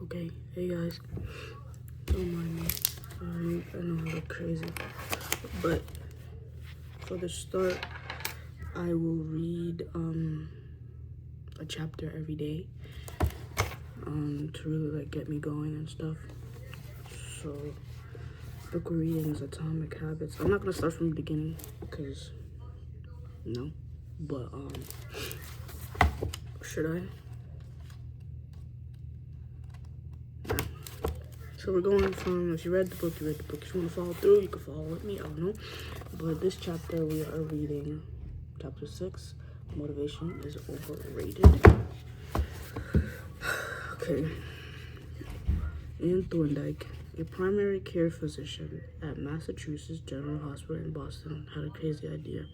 Okay, hey guys, don't mind me. I know I look crazy, but for the start, I will read a chapter every day to really like get me going and stuff. So, book we're reading is Atomic Habits. I'm not gonna start from the beginning because no, but should I? So we're going from, if you read the book, you read the book. If you want to follow through, you can follow with me, I don't know. But this chapter, we are reading chapter 6, Motivation is Overrated. Okay. Anne Thorndike, a primary care physician at Massachusetts General Hospital in Boston, had a crazy idea.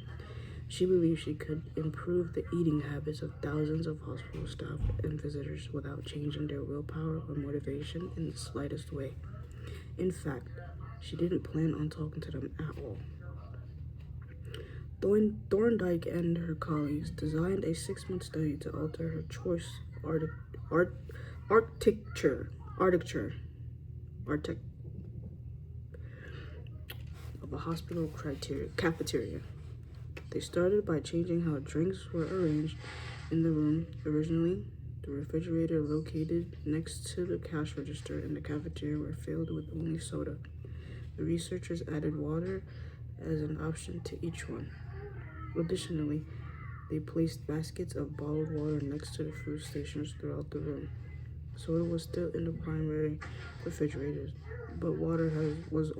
She believed she could improve the eating habits of thousands of hospital staff and visitors without changing their willpower or motivation in the slightest way. In fact, she didn't plan on talking to them at all. Thorndike and her colleagues designed a 6-month study to alter her choice architecture of a hospital cafeteria. They started by changing how drinks were arranged in the room. Originally, the refrigerator located next to the cash register in the cafeteria were filled with only soda. The researchers added water as an option to each one. Additionally, they placed baskets of bottled water next to the food stations throughout the room. Soda was still in the primary refrigerators, but water was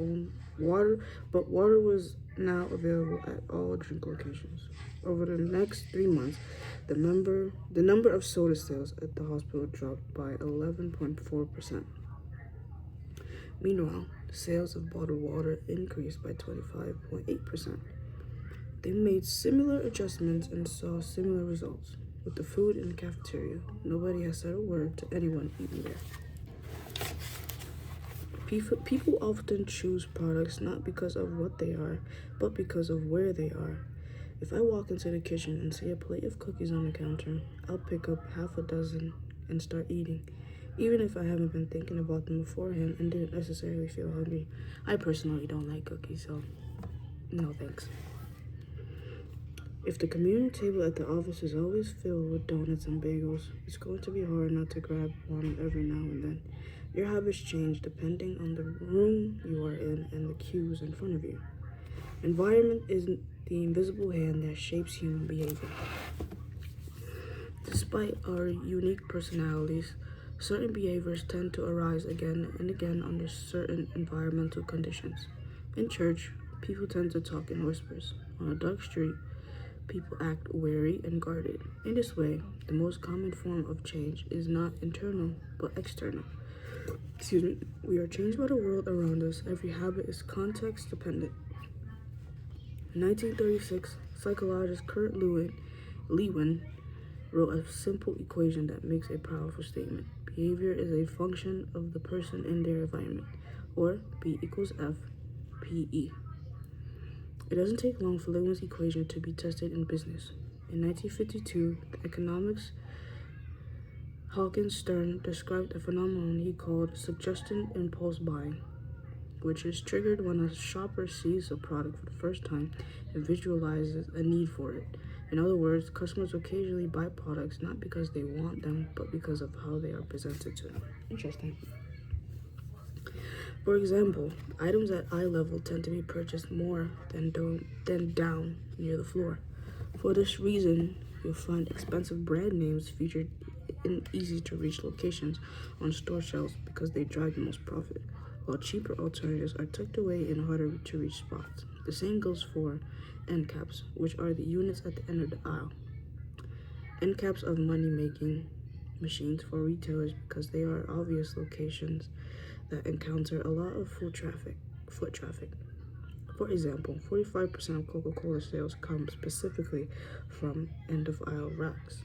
now available at all drink locations. Over the next 3 months, the number of soda sales at the hospital dropped by 11.4%. Meanwhile, sales of bottled water increased by 25.8%. They made similar adjustments and saw similar results. With the food in the cafeteria, nobody has said a word to anyone eating there. People often choose products not because of what they are, but because of where they are. If I walk into the kitchen and see a plate of cookies on the counter, I'll pick up half a dozen and start eating, even if I haven't been thinking about them beforehand and didn't necessarily feel hungry. I personally don't like cookies, so no thanks. If the communal table at the office is always filled with donuts and bagels, it's going to be hard not to grab one every now and then. Your habits change depending on the room you are in and the cues in front of you. Environment is the invisible hand that shapes human behavior. Despite our unique personalities, certain behaviors tend to arise again and again under certain environmental conditions. In church, people tend to talk in whispers. On a dark street, people act wary and guarded. In this way, the most common form of change is not internal, but external. We are changed by the world around us. Every habit is context dependent. In 1936, psychologist Kurt Lewin wrote a simple equation that makes a powerful statement. Behavior is a function of the person in their environment, or B equals F, PE. It doesn't take long for Lewin's equation to be tested in business. In 1952, the economics Hawkins Stern described a phenomenon he called suggested impulse buying, which is triggered when a shopper sees a product for the first time and visualizes a need for it. In other words, customers occasionally buy products not because they want them, but because of how they are presented to them. Interesting. For example, items at eye level tend to be purchased more than down near the floor. For this reason, you'll find expensive brand names featured in easy-to-reach locations on store shelves because they drive the most profit, while cheaper alternatives are tucked away in harder-to-reach spots. The same goes for end caps, which are the units at the end of the aisle. End caps are money-making machines for retailers because they are obvious locations that encounter a lot of foot traffic. For example, 45% of Coca-Cola sales come specifically from end-of-aisle racks.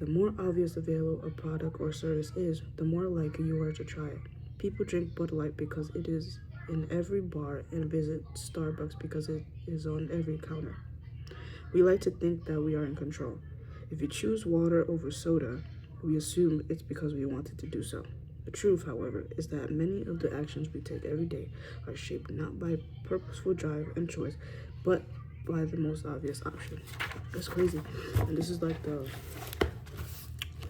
The more obvious available a product or service is, the more likely you are to try it. People drink Bud Light because it is in every bar and visit Starbucks because it is on every counter. We like to think that we are in control. If you choose water over soda, we assume it's because we wanted to do so. The truth, however, is that many of the actions we take every day are shaped not by purposeful drive and choice, but by the most obvious option. That's crazy. And this is like the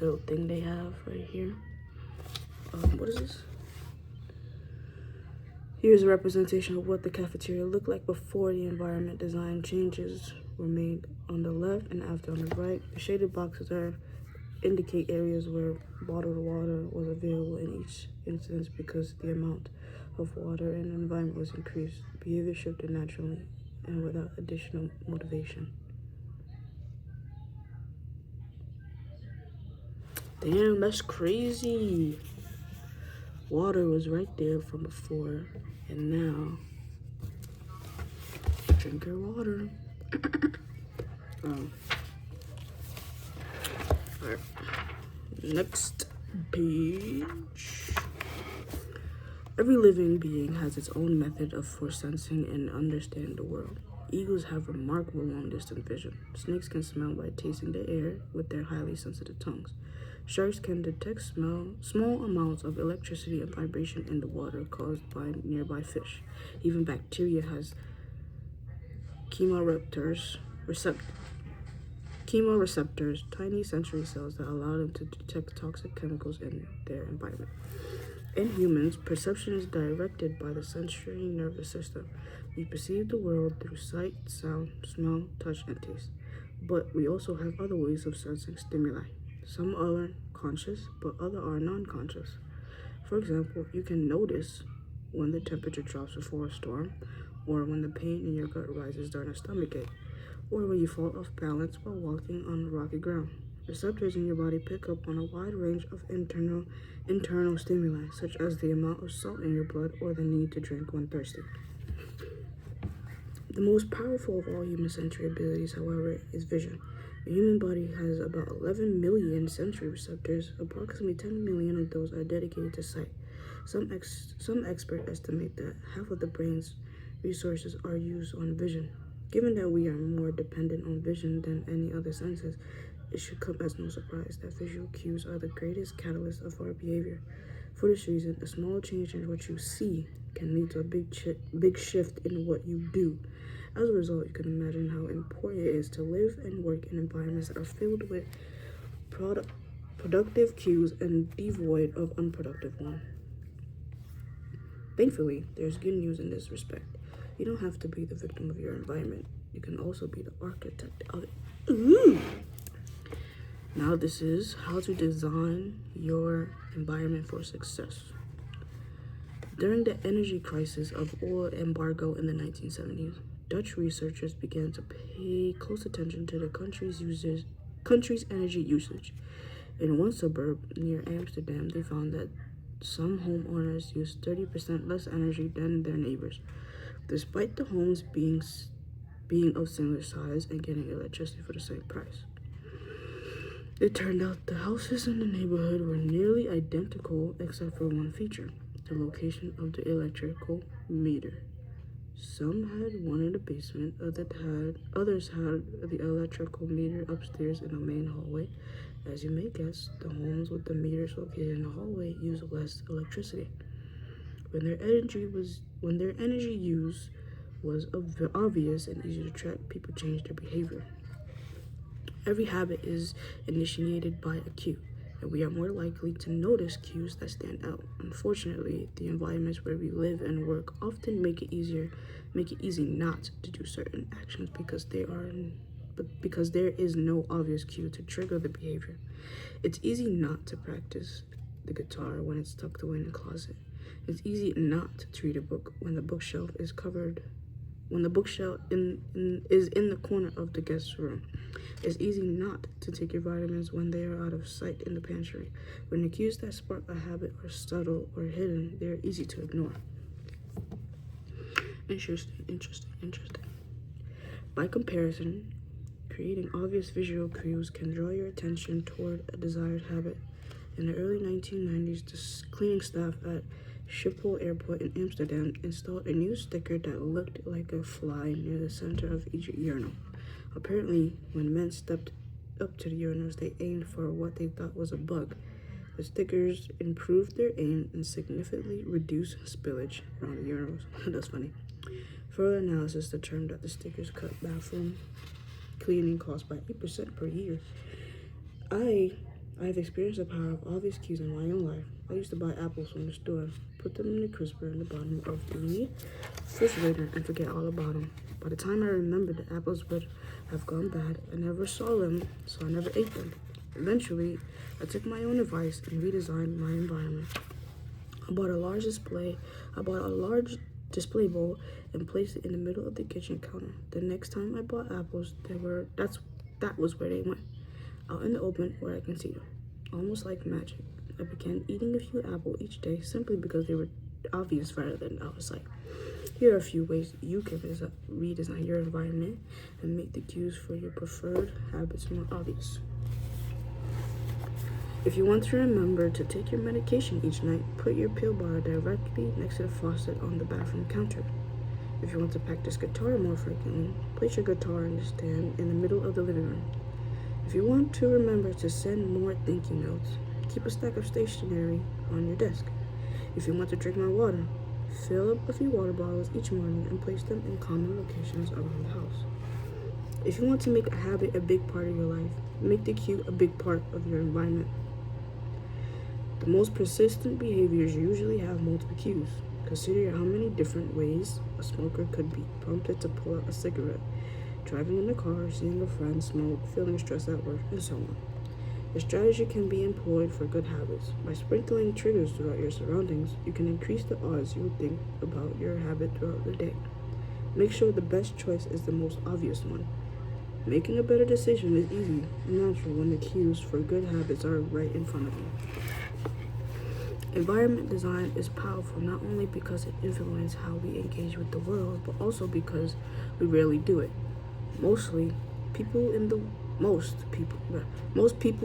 little thing they have right here. What is this? Here's a representation of what the cafeteria looked like before the environment design changes were made on the left and after on the right. The shaded boxes indicate areas where bottled water was available in each instance because the amount of water in the environment was increased. Behavior shifted naturally and without additional motivation. Damn, that's crazy. Water was right there from before, and now drink your water. Alright. Next page. Every living being has its own method for sensing and understanding the world. Eagles have remarkable long-distance vision. Snakes can smell by tasting the air with their highly sensitive tongues. Sharks can detect small amounts of electricity and vibration in the water caused by nearby fish. Even bacteria has chemoreceptors, tiny sensory cells that allow them to detect toxic chemicals in their environment. In humans, perception is directed by the sensory nervous system. We perceive the world through sight, sound, smell, touch, and taste. But we also have other ways of sensing stimuli. Some are conscious, but others are non-conscious. For example, you can notice when the temperature drops before a storm, or when the pain in your gut rises during a stomachache, or when you fall off balance while walking on rocky ground. Receptors in your body pick up on a wide range of internal stimuli, such as the amount of salt in your blood or the need to drink when thirsty. The most powerful of all human sensory abilities, however, is vision. The human body has about 11 million sensory receptors. Approximately 10 million of those are dedicated to sight. Some experts estimate that half of the brain's resources are used on vision. Given that we are more dependent on vision than any other senses, it should come as no surprise that visual cues are the greatest catalyst of our behavior. For this reason, a small change in what you see can lead to a big shift in what you do. As a result, you can imagine how important it is to live and work in environments that are filled with productive cues and devoid of unproductive ones. Thankfully, there's good news in this respect. You don't have to be the victim of your environment. You can also be the architect of it. Ooh. Now this is how to design your environment for success. During the energy crisis of oil embargo in the 1970s, Dutch researchers began to pay close attention to the country's energy usage. In one suburb near Amsterdam, they found that some homeowners used 30% less energy than their neighbors, despite the homes being of similar size and getting electricity for the same price. It turned out the houses in the neighborhood were nearly identical except for one feature: the location of the electrical meter. Some had one in the basement, others had the electrical meter upstairs in the main hallway. As you may guess, the homes with the meters located in the hallway use less electricity. When their energy use was obvious and easy to track, people changed their behavior. Every habit is initiated by a cue, and we are more likely to notice cues that stand out. Unfortunately, the environments where we live and work often make it easy not to do certain actions because there is no obvious cue to trigger the behavior. It's easy not to practice the guitar when it's tucked away in the closet. It's easy not to read a book when the bookshelf is in the corner of the guest room. It's easy not to take your vitamins when they are out of sight in the pantry. When the cues that spark a habit are subtle or hidden, they are easy to ignore. Interesting. By comparison, creating obvious visual cues can draw your attention toward a desired habit. In the early 1990s, the cleaning staff at Schiphol Airport in Amsterdam installed a new sticker that looked like a fly near the center of each urinal. Apparently, when men stepped up to the urinals, they aimed for what they thought was a bug. The stickers improved their aim and significantly reduced spillage around the urinals. That's funny. Further analysis determined that the stickers cut bathroom cleaning costs by 8% per year. I've experienced the power of obvious cues in my own life. I used to buy apples from the store, put them in the crisper in the bottom of the refrigerator, and forget all about them. By the time I remembered, the apples would have gone bad. I never saw them, so I never ate them. Eventually, I took my own advice and redesigned my environment. I bought a large display bowl and placed it in the middle of the kitchen counter. The next time I bought apples, that was where they went, out in the open where I can see them. Almost like magic, I began eating a few apples each day simply because they were obvious rather than out of sight. Here are a few ways you can redesign your environment and make the cues for your preferred habits more obvious. If you want to remember to take your medication each night, put your pill bottle directly next to the faucet on the bathroom counter. If you want to practice guitar more frequently, place your guitar in the stand in the middle of the living room. If you want to remember to send more thank you notes, keep a stack of stationery on your desk. If you want to drink more water, fill up a few water bottles each morning and place them in common locations around the house. If you want to make a habit a big part of your life, make the cue a big part of your environment. The most persistent behaviors usually have multiple cues. Consider how many different ways a smoker could be prompted to pull out a cigarette, driving in the car, seeing a friend smoke, feeling stressed at work, and so on. The strategy can be employed for good habits. By sprinkling triggers throughout your surroundings, you can increase the odds you would think about your habit throughout the day. Make sure the best choice is the most obvious one. Making a better decision is easy and natural when the cues for good habits are right in front of you. Environment design is powerful not only because it influences how we engage with the world, but also because we rarely do it. Most people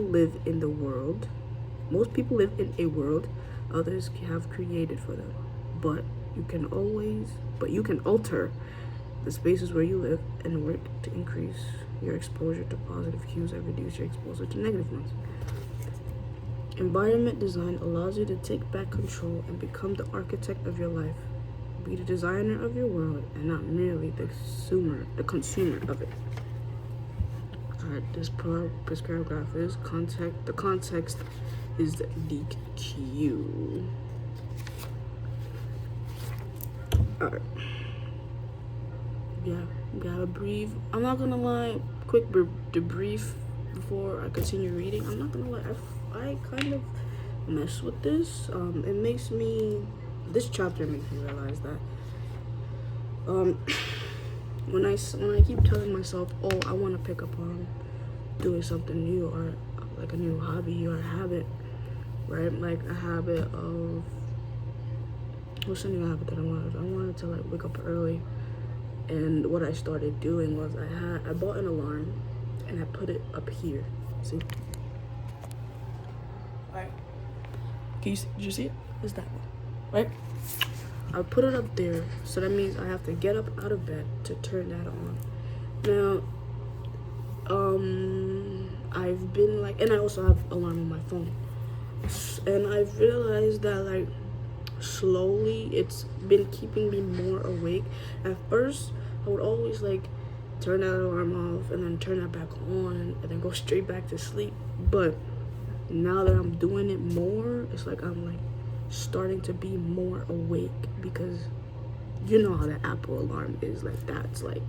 live in a world others have created for them. But you can alter the spaces where you live and work to increase your exposure to positive cues and reduce your exposure to negative ones. Environment design allows you to take back control and become the architect of your life. Be the designer of your world and not merely the consumer of it. Alright, this paragraph is the context is the cue. Alright. Yeah, gotta breathe. I'm not gonna lie, quick debrief before I continue reading. I'm not gonna lie, I kind of mess with this. This chapter makes me realize that when I keep telling myself, oh, I want to pick up on doing something new or like a new hobby or a habit, right? Like a habit of, what's a new habit that I wanted? I wanted to like wake up early, and what I started doing was I bought an alarm and I put it up here. See? Right. Did you see it? It's that one, right? I put it up there, so that means I have to get up out of bed to turn that on. Now, I've been like, and I also have alarm on my phone, and I've realized that like slowly it's been keeping me more awake. At first, I would always like turn that alarm off and then turn that back on and then go straight back to sleep. But now that I'm doing it more, it's like I'm like starting to be more awake, because you know how the Apple alarm is, like that's like,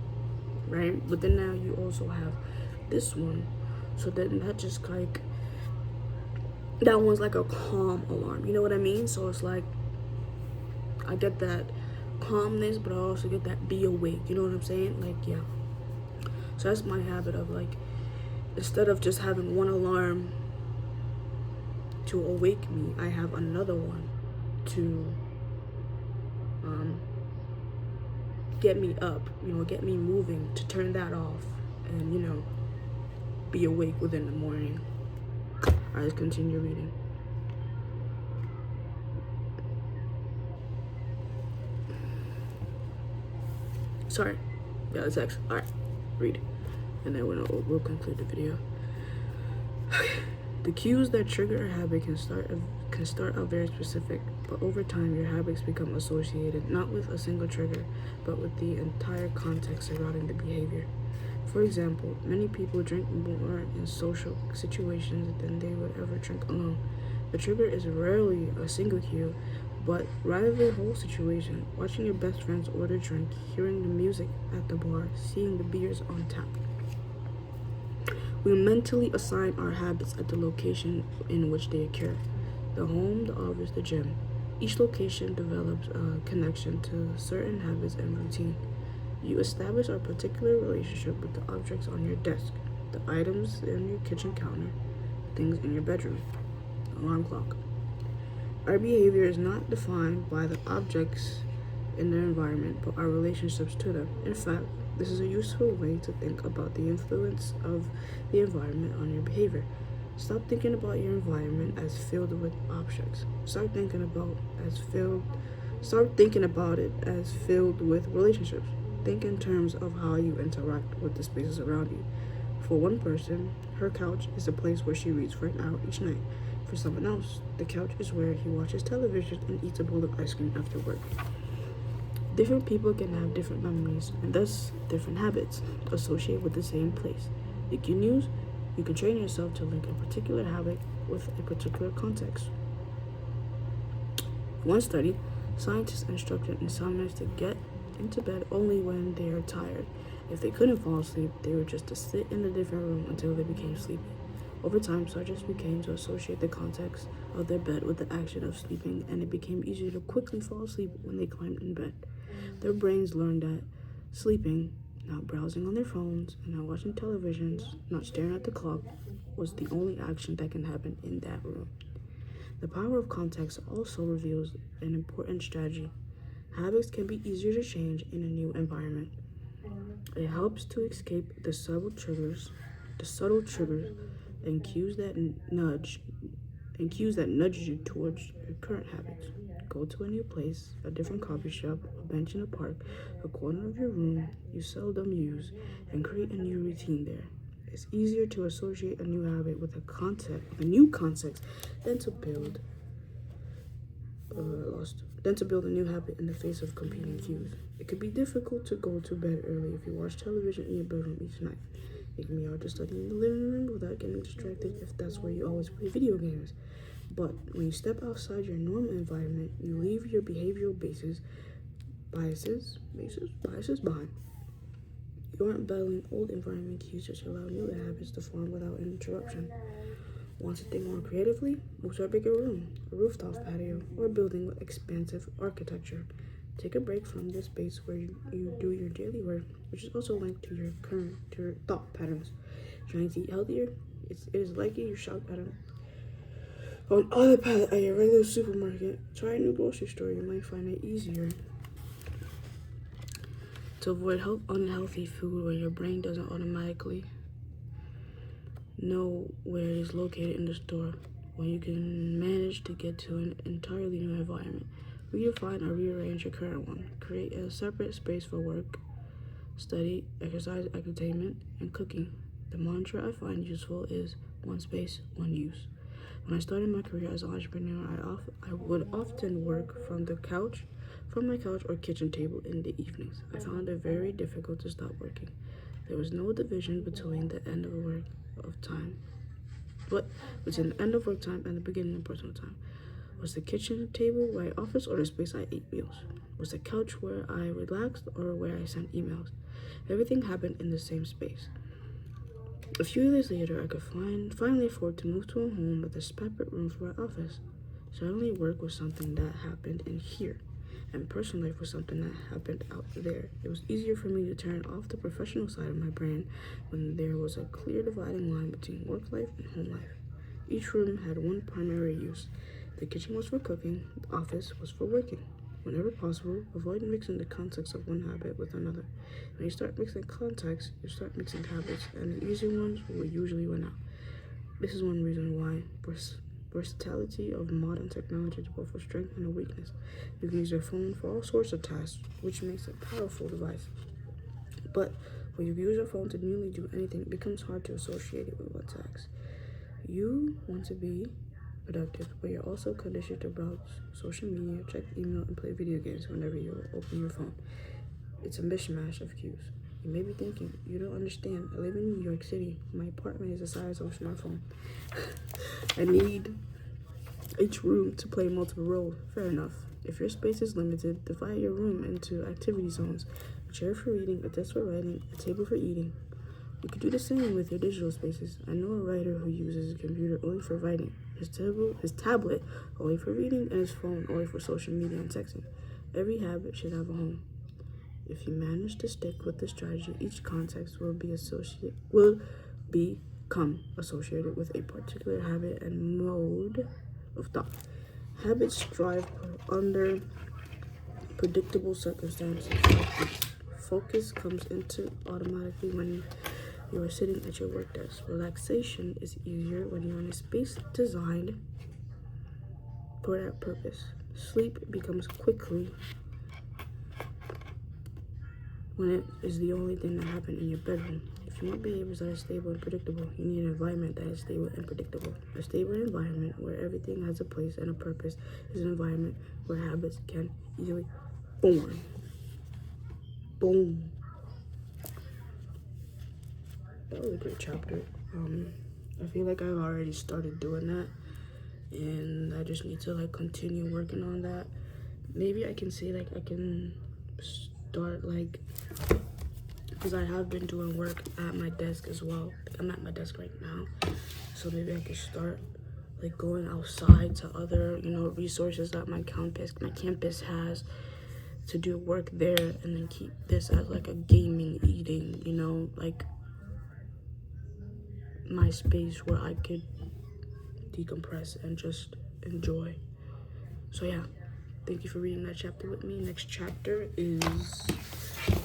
right? But then now you also have this one, so then that just like, that one's like a calm alarm, you know what I mean? So it's like I get that calmness, but I also get that be awake, you know what I'm saying? Like, yeah. So that's my habit of like, instead of just having one alarm to awake me, I have another one to get me up, you know, get me moving, to turn that off and, you know, be awake within the morning. Alright, let's continue reading. Sorry. Yeah, it's Alright, read. And then we'll conclude the video. Okay. The cues that trigger a habit can start out very specific, but over time your habits become associated not with a single trigger, but with the entire context surrounding the behavior. For example, many people drink more in social situations than they would ever drink alone. The trigger is rarely a single cue, but rather the whole situation. Watching your best friends order drink, hearing the music at the bar, seeing the beers on tap. We mentally assign our habits at the location in which they occur: the home, the office, the gym. Each location develops a connection to certain habits and routine. You establish a particular relationship with the objects on your desk, the items in your kitchen counter, things in your bedroom, the alarm clock. Our behavior is not defined by the objects in their environment, but our relationships to them. In fact, this is a useful way to think about the influence of the environment on your behavior. Stop thinking about your environment as filled with objects. Start thinking about it as filled with relationships. Think in terms of how you interact with the spaces around you. For one person, her couch is a place where she reads for an hour each night. For someone else, the couch is where he watches television and eats a bowl of ice cream after work. Different people can have different memories and thus different habits associated with the same place. You can train yourself to link a particular habit with a particular context. In one study, scientists instructed insomniacs to get into bed only when they are tired. If they couldn't fall asleep, they were just to sit in a different room until they became sleepy. Over time, subjects began to associate the context of their bed with the action of sleeping, and it became easier to quickly fall asleep when they climbed in bed. Their brains learned that sleeping, not browsing on their phones, and not watching televisions, not staring at the clock, was the only action that can happen in that room. The power of context also reveals an important strategy. Habits can be easier to change in a new environment. It helps to escape the subtle triggers and cues that nudge you towards your current habits. Go to a new place, a different coffee shop, a bench in a park, a corner of your room you seldom use, and create a new routine there. It's easier to associate a new habit with a new context than to build a new habit in the face of competing cues. It could be difficult to go to bed early if you watch television in your bedroom each night. It can be hard to study in the living room without getting distracted if that's where you always play video games. But when you step outside your normal environment, you leave your behavioral biases behind. You aren't battling old environment cues, just allow new habits to form without an interruption. Want to think more creatively? Move to a bigger room, a rooftop patio, or a building with expansive architecture. Take a break from the space where you do your daily work, which is also linked to your thought patterns. Trying to eat healthier? It is likely you shop at an autopilot at your regular supermarket. Try a new grocery store. You might find it easier to avoid unhealthy food where your brain doesn't automatically know where it is located in the store, when you can manage to get to an entirely new environment. Redefine or rearrange your current one. Create a separate space for work, study, exercise, entertainment, and cooking. The mantra I find useful is one space, one use. When I started my career as an entrepreneur, I would often work from my couch or kitchen table in the evenings. I found it very difficult to stop working. There was no division between the end of work time and the beginning of personal time. Was the kitchen table where I office or the space I ate meals? Was the couch where I relaxed or where I sent emails? Everything happened in the same space. A few years later, I could finally afford to move to a home with a separate room for my office. Suddenly, work was something that happened in here, and personal life was something that happened out there. It was easier for me to turn off the professional side of my brain when there was a clear dividing line between work life and home life. Each room had one primary use. The kitchen was for cooking, the office was for working. Whenever possible, avoid mixing the context of one habit with another. When you start mixing contexts, you start mixing habits, and the easy ones will usually win out. This is one reason why versatility of modern technology is both a strength and a weakness. You can use your phone for all sorts of tasks, which makes it a powerful device. But when you use your phone to newly do anything, it becomes hard to associate it with what tasks. You want to be productive, but you're also conditioned to browse social media, check email, and play video games whenever you open your phone. It's a mishmash of cues. You may be thinking, you don't understand. I live in New York City. My apartment is the size of a smartphone. I need each room to play multiple roles. Fair enough. If your space is limited, divide your room into activity zones. A chair for reading, a desk for writing, a table for eating. You could do the same with your digital spaces. I know a writer who uses a computer only for writing, his tablet only for reading, and his phone only for social media and texting. Every habit should have a home. If you manage to stick with the strategy, each context will become associated with a particular habit and mode of thought. Habits thrive under predictable circumstances. Focus comes into automatically when you are sitting at your work desk. Relaxation is easier when you're in a space designed for that purpose. Sleep becomes quickly when it is the only thing that happens in your bedroom. If you want behaviors that are stable and predictable, you need an environment that is stable and predictable. A stable environment where everything has a place and a purpose is an environment where habits can easily form. Boom. That was a great chapter. I feel like I've already started doing that, and I just need to like continue working on that. Maybe I can say like I can start like, because I have been doing work at my desk as well. Like, I'm at my desk right now, so maybe I could start like going outside to other, resources that my campus has to do work there, and then keep this as like a gaming, eating, like my space where I could decompress and just enjoy. So yeah, thank you for reading that chapter with me. Next chapter is,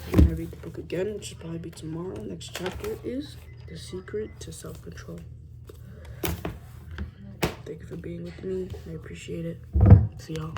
I'm gonna read the book again, which will probably be tomorrow. Next chapter is The Secret to Self-Control. Thank you for being with me. I appreciate it. See y'all.